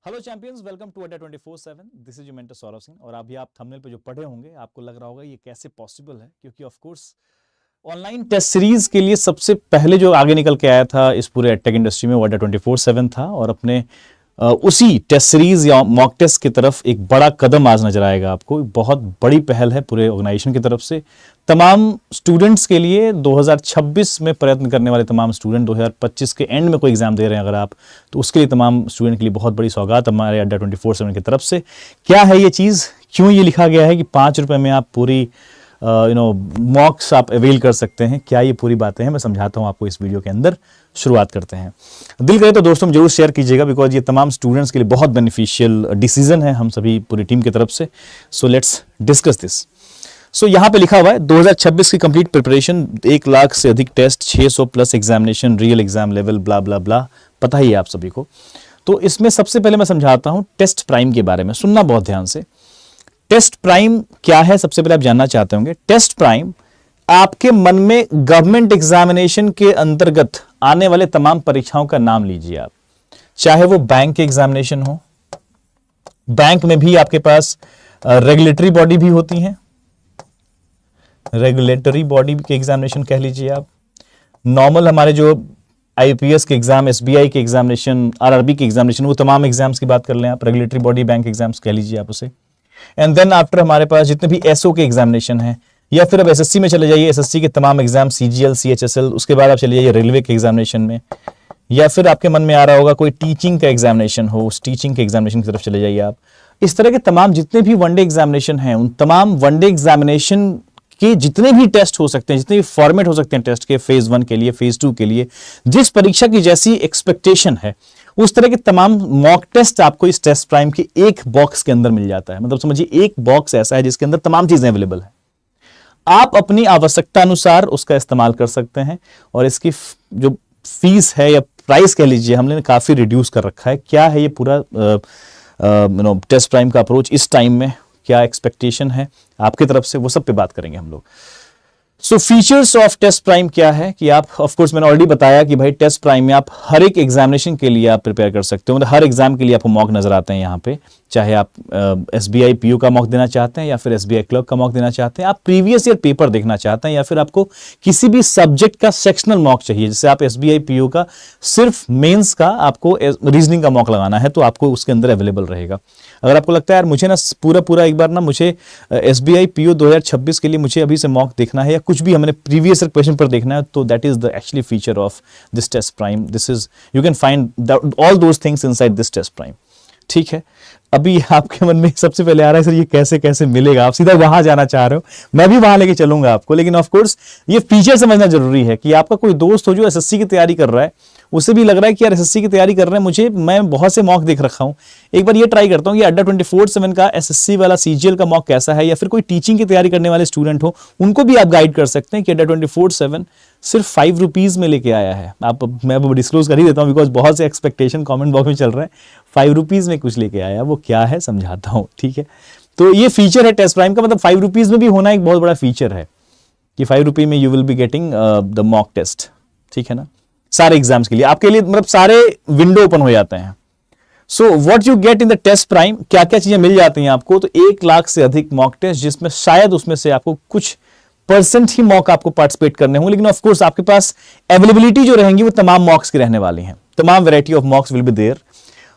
Hello champions, welcome to अड्डा 24/7। This is your mentor Saurabh Singh. और अभी आप थंबनेल पे जो पढ़े होंगे आपको लग रहा होगा ये कैसे पॉसिबल है, क्योंकि of course online test series के लिए सबसे पहले जो आगे निकल के आया था इस पूरे टेक इंडस्ट्री में वो अड्डा 24/7 था। और अपने उसी टेस्ट सीरीज या मॉक टेस्ट की तरफ एक बड़ा कदम आज नजर आएगा आपको। बहुत बड़ी पहल है पूरे ऑर्गेनाइजेशन की तरफ से तमाम स्टूडेंट्स के लिए। 2026 में प्रयत्न करने वाले तमाम स्टूडेंट 2025 के एंड में कोई एग्जाम दे रहे हैं अगर आप, तो उसके लिए तमाम स्टूडेंट के लिए बहुत बड़ी सौगात हमारे अड्डा 24/7 की तरफ से। क्या है ये चीज़, क्यों ये लिखा गया है कि 5 रुपये में आप पूरी मॉक्स आप अवेल कर सकते हैं, क्या ये पूरी बातें हैं, मैं समझाता हूं आपको इस वीडियो के अंदर। शुरुआत करते हैं। दिल करे तो दोस्तों जरूर शेयर कीजिएगा, बिकॉज ये तमाम स्टूडेंट्स के लिए बहुत बेनिफिशियल डिसीजन है हम सभी पूरी टीम की तरफ से। So let's discuss this. So यहाँ पे लिखा हुआ है 2026 की कंप्लीट प्रिपरेशन, 1 लाख से अधिक test, 600 plus examination, real exam level, blah blah blah, पता ही है आप सभी को। तो इसमें सबसे पहले मैं समझाता हूँ टेस्ट प्राइम के बारे में, सुनना बहुत ध्यान से। टेस्ट प्राइम क्या है सबसे पहले आप जानना चाहते होंगे। टेस्ट प्राइम आपके मन में गवर्नमेंट एग्जामिनेशन के अंतर्गत आने वाले तमाम परीक्षाओं का नाम लीजिए आप, चाहे वो बैंक के एग्जामिनेशन हो, बैंक में भी आपके पास रेगुलेटरी बॉडी भी होती हैं, रेगुलेटरी बॉडी के एग्जामिनेशन कह लीजिए आप, नॉर्मल हमारे जो आईपीएस के एग्जाम, एसबीआई के एग्जामिनेशन, आरआरबी के एग्जामिनेशन, वो तमाम एग्जाम्स की बात कर लें आप, रेगुलेटरी बॉडी बैंक एग्जाम्स कह लीजिए आप उसे। एंड देन आफ्टर हमारे पास जितने भी एसओ के एग्जामिनेशन हैं, या फिर अब एसएससी में चले जाइए, एसएससी के तमाम एग्जाम, सीजीएल, सीएचएसएल, उसके बाद आप चले जाइए रेलवे के एग्जामिनेशन में, या फिर आपके मन में आ रहा होगा कोई टीचिंग का एग्जामिनेशन हो, उस टीचिंग के एग्जामिनेशन की तरफ चले जाइए आप। इस तरह के तमाम जितने भी वनडे एग्जामिनेशन हैं, उन तमाम वनडे एग्जामिनेशन के जितने भी टेस्ट हो सकते हैं, जितने भी फॉर्मेट हो सकते हैं टेस्ट के, फेज 1 के लिए, फेज 2 के लिए, जिस परीक्षा की जैसी एक्सपेक्टेशन है उस तरह के तमाम मॉक टेस्ट आपको इस टेस्ट प्राइम के एक बॉक्स के अंदर मिल जाता है। मतलब समझिए एक बॉक्स ऐसा है जिसके अंदर तमाम चीजें अवेलेबल है, आप अपनी आवश्यकता अनुसार उसका इस्तेमाल कर सकते हैं। और इसकी जो फीस है या प्राइस कह लीजिए, हमने काफी रिड्यूस कर रखा है। क्या है ये पूरा टेस्ट प्राइम का अप्रोच इस टाइम में, क्या एक्सपेक्टेशन है आपकी तरफ से, वो सब पे बात करेंगे हम लोग। सो फीचर्स ऑफ टेस्ट प्राइम क्या है कि आप, ऑफ कोर्स मैंने ऑलरेडी बताया कि भाई टेस्ट प्राइम में आप हर एक एग्जामिनेशन के लिए आप प्रिपेयर कर सकते हो। मतलब हर एग्जाम के लिए आपको मॉक नजर आते हैं यहाँ पे, चाहे आप एसबीआई पीयू का मॉक देना चाहते हैं या फिर एसबीआई क्लर्क का मॉक देना चाहते हैं, आप प्रीवियस ईयर पेपर देखना चाहते हैं, या फिर आपको किसी भी सब्जेक्ट का सेक्शनल मॉक चाहिए, जैसे आप एसबीआई पीयू का सिर्फ मेंस का आपको रीजनिंग का मॉक लगाना है तो आपको उसके अंदर अवेलेबल रहेगा। अगर आपको लगता है यार मुझे ना पूरा एक बार ना मुझे एसबीआई पीयू 2026 के लिए मुझे अभी से मॉक देखना है या कुछ भी हमने प्रीवियस क्वेश्चन पर देखना है, तो that is the actually feature of this test prime. This is, you can find all those things inside this test prime. ठीक है, अभी आपके मन में सबसे पहले आ रहा है सर ये कैसे कैसे मिलेगा, आप सीधा वहां जाना चाह रहे हो, मैं भी वहां लेके चलूंगा आपको। लेकिन ऑफ कोर्स ये फीचर समझना जरूरी है कि आपका कोई दोस्त हो जो एसएससी की तैयारी कर रहा है, उसे भी लग रहा है कि यार एसएससी की तैयारी कर रहे हैं, मुझे, मैं बहुत से मॉक देख रखा हूं, एक बार ये ट्राई करता हूं कि अड्डा 24/7 का एसएससी वाला सीजीएल का मॉक कैसा है। या फिर कोई टीचिंग की तैयारी करने वाले स्टूडेंट हो, उनको भी आप गाइड कर सकते हैं कि अड्डा 24/7 सिर्फ 5 रुपीज में लेके आया है। मैं डिस्क्लोज कर ही देता हूं बिकॉज बहुत से एक्सपेक्टेशन कमेंट बॉक्स में चल रहे हैं, 5 रुपीज में कुछ लेके आया, वो क्या है समझाता हूं। ठीक है, तो ये फीचर है टेस्ट प्राइम का, मतलब 5 रुपीज में भी होना एक बहुत बड़ा फीचर है कि 5 रुपये में you will be getting the mock test. ठीक है ना, सारे एग्जाम्स के लिए आपके लिए, मतलब सारे विंडो ओपन हो जाते हैं। So what you get in the test prime, क्या क्या चीजें मिल जाती हैं आपको, तो 1 लाख से अधिक मॉक टेस्ट, जिसमें शायद उसमें से आपको कुछ परसेंट ही मॉक आपको पार्टिसिपेट करने होंगे, लेकिन ऑफ कोर्स आपके पास अवेलेबिलिटी जो रहेंगी वो तमाम मॉक्स की रहने वाली हैं, तमाम variety of mocks will be there.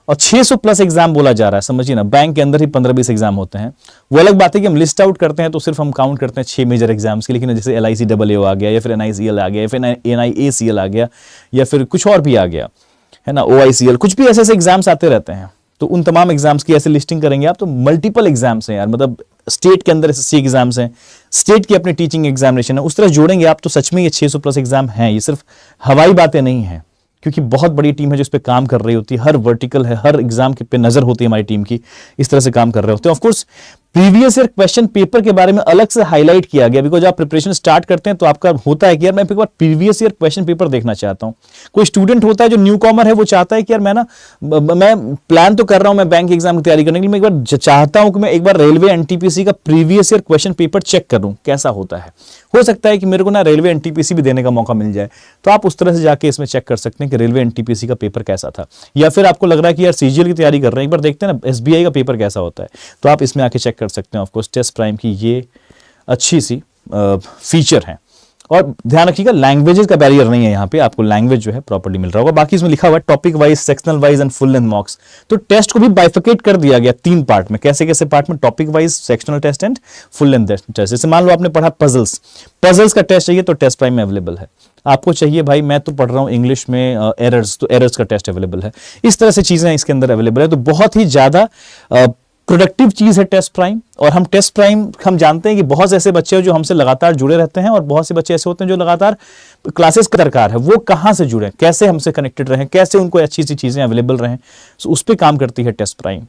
और 600 प्लस एग्जाम बोला जा रहा है, समझिए ना, बैंक के अंदर ही 15-20 एग्जाम होते हैं। वो अलग बात है कि हम लिस्ट आउट करते हैं तो सिर्फ हम काउंट करते हैं 6 मेजर एग्जाम्स की, लेकिन जैसे LICAA आ गया, या फिर NICL आ गया, या फिर NIACL आ गया, या फिर कुछ और भी आ गया है ना, OICL, कुछ भी ऐसे एग्जाम्स आते रहते हैं। तो उन तमाम एग्जाम्स की ऐसे लिस्टिंग करेंगे आप, तो मल्टीपल एग्जाम्स हैं यार, मतलब स्टेट के अंदर एसएससी एग्जाम्स हैं, स्टेट की अपनी टीचिंग एग्जामिनेशन है, उस तरह जोड़ेंगे आप तो सच में ये 600 प्लस एग्जाम हैं। ये सिर्फ हवाई बातें नहीं हैं, क्योंकि बहुत बड़ी टीम है जो इस पे काम कर रही होती है, हर वर्टिकल है, हर एग्जाम के पे नजर होती है हमारी टीम की, इस तरह से काम कर रहे होते हैं। Of course previous year question paper के बारे में अलग से हाईलाइट किया गया, बिकॉज आप प्रिपरेशन स्टार्ट करते हैं तो आपका होता है कि यार मैं एक बार प्रीवियस ईयर क्वेश्चन पेपर देखना चाहता हूं। कोई स्टूडेंट होता है जो न्यू कॉमर है, वो चाहता है कि यार मैं प्लान तो कर रहा हूं मैं बैंक एग्जाम की तैयारी करने के लिए, मैं एक बार चाहता हूं कि मैं एक बार रेलवे एनटीपीसी का previous year question paper check करूं कैसा होता है। हो सकता है कि मेरे को ना रेलवे एनटीपीसी भी देने का मौका मिल जाए, तो आप उस तरह से जाके इसमें चेक कर सकते हैं कि कि रेलवे एनटीपीसी का पेपर कैसा था, या फिर आपको लग रहा है कि यार सीजीएल की तैयारी कर रहे हैं, एक बार देखते हैं ना एसबीआई का पेपर कैसा होता है, तो आप इसमें आके चेक कर सकते हैं। ऑफकोर्स टेस्ट प्राइम की ये अच्छी सी फीचर है। और ध्यान रखिएगा लैंग्वेजेस का बैरियर नहीं है, यहाँ पे आपको लैंग्वेज जो है प्रॉपर्ली मिल रहा होगा। बाकी इसमें लिखा हुआ है topic wise, sectional wise and full length मॉक्स। तो टेस्ट को भी बाइफिकेट कर दिया गया 3 पार्ट में। कैसे कैसे पार्ट में? Topic wise, sectional test and full length test. जैसे मान लो आपने पढ़ा पजल्स का टेस्ट चाहिए तो टेस्ट प्राइम में अवेलेबल है। आपको चाहिए भाई मैं तो पढ़ रहा हूं इंग्लिश में एरर्स, तो एरर्स का टेस्ट अवेलेबल है। इस तरह से चीजें इसके अंदर अवेलेबल है। तो बहुत ही ज्यादा प्रोडक्टिव चीज है टेस्ट प्राइम। और हम टेस्ट प्राइम हम जानते हैं कि बहुत से ऐसे बच्चे हैं जो हमसे लगातार जुड़े रहते हैं, और बहुत से बच्चे ऐसे होते हैं जो लगातार क्लासेस का दरकार है, वो कहां से जुड़े, कैसे हमसे कनेक्टेड रहें, कैसे उनको अच्छी सी चीजें अवेलेबल रहें, तो उस पर काम करती है टेस्ट प्राइम।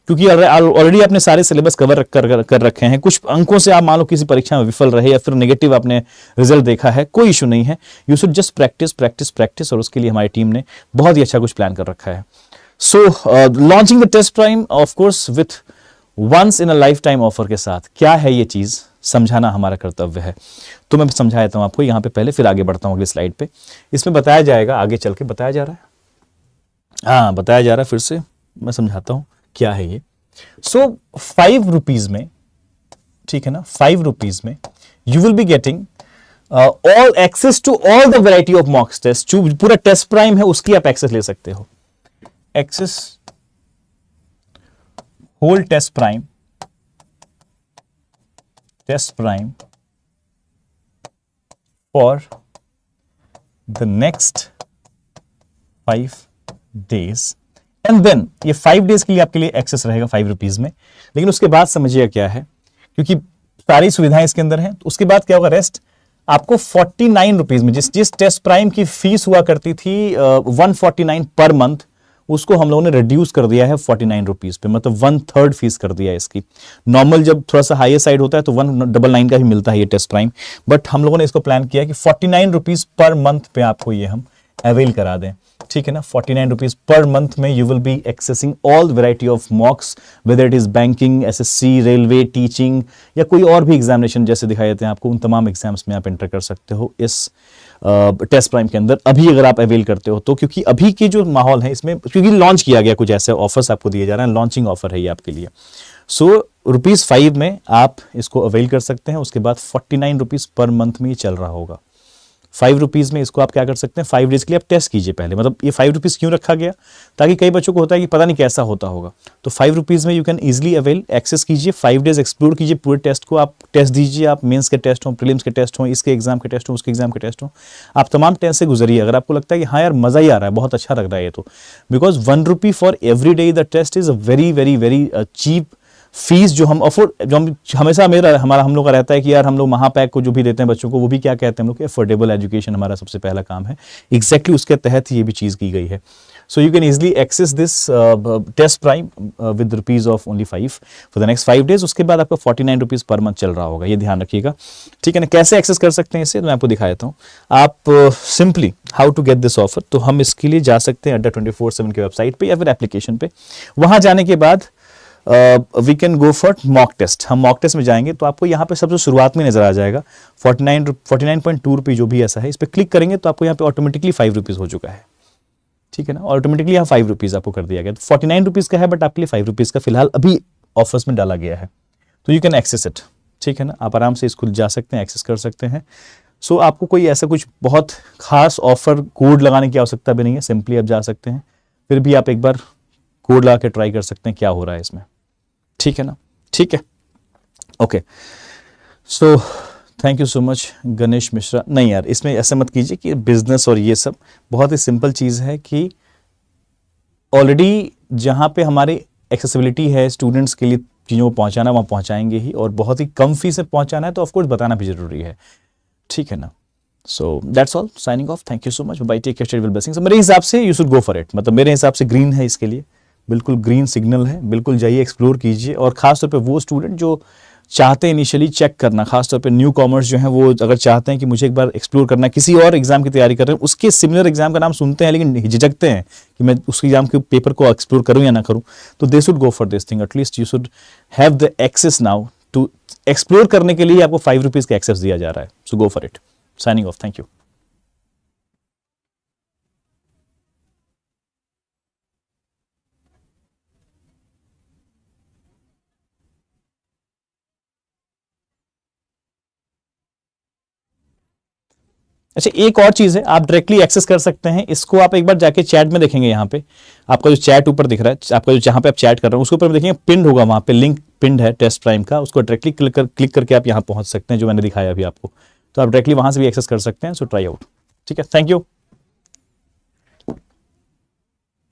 क्योंकि ऑलरेडी आपने सारे सिलेबस कवर कर रखे हैं। कुछ अंकों से आप मान लो किसी परीक्षा में विफल रहे या फिर नेगेटिव आपने रिजल्ट देखा है, कोई इशू नहीं है। You should just practice practice practice, और उसके लिए हमारी टीम ने बहुत ही अच्छा कुछ प्लान कर रखा है। So launching the test prime of course with once in a lifetime offer के साथ। क्या है ये चीज, समझाना हमारा कर्तव्य है। तो मैं समझा देता हूं आपको यहाँ पे पहले, फिर आगे बढ़ता हूं अगली स्लाइड पे। इसमें बताया जाएगा, आगे चल के बताया जा रहा है, हाँ बताया जा रहा है, फिर से मैं समझाता हूं क्या है ये। सो 5 रुपीज में, ठीक है ना, 5 रुपीज में you will be getting all access to all the variety of mock test. जो पूरा टेस्ट प्राइम है उसकी आप एक्सेस ले सकते हो। Access whole test prime for the next 5 days. And then ये 5 डेज के लिए आपके लिए एक्सेस रहेगा 5 रुपीज में। लेकिन उसके बाद समझिएगा क्या है, क्योंकि सारी सुविधाएं इसके अंदर हैं, तो उसके बाद क्या होगा, रेस्ट आपको 49 रुपीज में, जिस टेस्ट प्राइम की फीस हुआ करती थी 149 पर मंथ, उसको हम लोगों ने रिड्यूस कर दिया है 49 रुपीज पे, मतलब 1/3 फीस कर दिया है इसकी। नॉर्मल जब थोड़ा सा हाईर साइड होता है तो 199 का ही मिलता है ये टेस्ट प्राइम, बट हम लोगों ने इसको प्लान किया कि 49 रुपीज पर मंथ पे आपको ये हम अवेल करा दें, ठीक है ना। 49 रुपीज पर मंथ में you will B accessing all variety of मॉक्स, whether it is banking, SSC, railway, teaching या कोई और भी एग्जामिनेशन जैसे दिखाई देते हैं आपको, उन तमाम एग्जाम्स में आप एंटर कर सकते हो इस टेस्ट प्राइम के अंदर, अभी अगर आप अवेल करते हो तो। क्योंकि अभी की जो माहौल है इसमें, क्योंकि लॉन्च किया गया, कुछ ऐसे ऑफर्स आपको दिए जा रहे हैं, लॉन्चिंग ऑफर है ये आपके लिए। सो ₹5 में आप इसको अवेल कर सकते हैं। उसके बाद 49 रुपीज पर मंथ में ये चल रहा होगा। 5 रुपीज में इसको आप क्या कर सकते हैं, 5 डेज के लिए आप टेस्ट कीजिए पहले। मतलब ये 5 रुपीज क्यों रखा गया, ताकि कई बच्चों को होता है कि पता नहीं कैसा होता होगा, तो 5 रुपीज में you can easily avail, access कीजिए, 5 डेज एक्सप्लोर कीजिए पूरे टेस्ट को। आप टेस्ट दीजिए, आप मेंस के टेस्ट हो, प्रीलिम्स के टेस्ट हो, इसके एग्जाम के टेस्ट हो, उसके एग्जाम के टेस्ट हो, आप तमाम टेस्ट से गुजरिए। अगर आपको लगता है कि हाँ यार मजा ही आ रहा है, बहुत अच्छा लग रहा है ये, तो because ₹1 for every day the test is a very very very cheap fees जो हम अफोर्ड, जो हम हमेशा हम लोग का रहता है कि यार हम लोग महापैक को जो भी देते हैं बच्चों को, वो भी क्या कहते हैं हम लोग, अफोर्डेबल एजुकेशन हमारा सबसे पहला काम है। एग्जैक्टली उसके तहत ये भी चीज की गई है। So you can easily access this test prime with rupees of only 5 for the next 5 days. उसके बाद आपका 49 रुपीज पर मंथ चल रहा होगा, ये ध्यान रखिएगा, ठीक है ना। कैसे एक्सेस कर सकते हैं इसे, तो मैं आपको दिखा देता हूँ। आप simply how to get this offer, तो हम इसके लिए जा सकते हैं Adda24/7 की वेबसाइट पे या फिर एप्लीकेशन पे। वहां जाने के बाद we can go for mock test. हम मॉक टेस्ट में जाएंगे तो आपको यहाँ पे सबसे शुरुआत में नजर आ जाएगा 49.2 रुपये जो भी ऐसा है, इस पर क्लिक करेंगे तो आपको यहाँ पे ऑटोमेटिकली 5 रुपीज हो चुका है, ठीक है ना। ऑटोमेटिकली यहाँ 5 रुपीज आपको कर दिया गया। तो 49 रुपीज का है, बट आपके लिए 5 रुपीज का फिलहाल अभी ऑफर्स में डाला गया है, तो यू कैन एक्सेस इट, ठीक है ना। आप आराम से इसको जा सकते हैं, एक्सेस कर सकते हैं। सो आपको कोई ऐसा कुछ बहुत खास ऑफर कोड लगाने की आवश्यकता भी नहीं है, सिंपली आप जा सकते हैं। फिर भी आप एक बार कोड लगा के ट्राई कर सकते हैं क्या हो रहा है इसमें, ठीक है ना, ठीक है, okay. So thank you so much Ganesh Mishra. नहीं यार, इसमें ऐसा मत कीजिए कि बिजनेस और ये सब, बहुत ही सिंपल चीज है कि ऑलरेडी जहां पे हमारी एक्सेसिबिलिटी है स्टूडेंट्स के लिए चीज़ों को पहुंचाना, वहां पहुंचाएंगे ही, और बहुत ही कम फीस से पहुंचाना है तो ऑफकोर्स बताना भी जरूरी है, ठीक है ना। So that's all, signing off, thank you so much, bye, take care, will blessings. मेरे हिसाब से you should go for it, मतलब मेरे हिसाब से ग्रीन है इसके लिए, बिल्कुल ग्रीन सिग्नल है, बिल्कुल जाइए, एक्सप्लोर कीजिए। और खासतौर पे वो स्टूडेंट जो चाहते हैं इनिशियली चेक करना, खासतौर पे न्यू कॉमर्स जो है, वो अगर चाहते हैं कि मुझे एक बार एक्सप्लोर करना, किसी और एग्जाम की तैयारी कर रहे हैं, उसके सिमिलर एग्जाम का नाम सुनते हैं लेकिन झिझकते हैं कि मैं उस एग्जाम के पेपर को एक्सप्लोर करूं या ना करूं, तो they should go for this thing. At least you should have the access now to explore करने के लिए आपको 5 रुपीज का एक्सेस दिया जा रहा है। So go for it, signing off, thank you. अच्छा, एक और चीज है, आप डायरेक्टली एक्सेस कर सकते हैं इसको। आप एक बार जाके चैट में देखेंगे, यहाँ पे आपका जो चैट ऊपर दिख रहा है, आपका जो जहां पे आप चैट कर रहे हो उसके ऊपर देखेंगे पिंड होगा, वहां पे लिंक पिंड है टेस्ट प्राइम का, उसको डायरेक्टली क्लिक करके आप यहाँ पहुंच सकते हैं, जो मैंने दिखाया अभी आपको। तो आप डायरेक्टली वहां से भी एक्सेस कर सकते हैं। So try out. ठीक है, थैंक यू।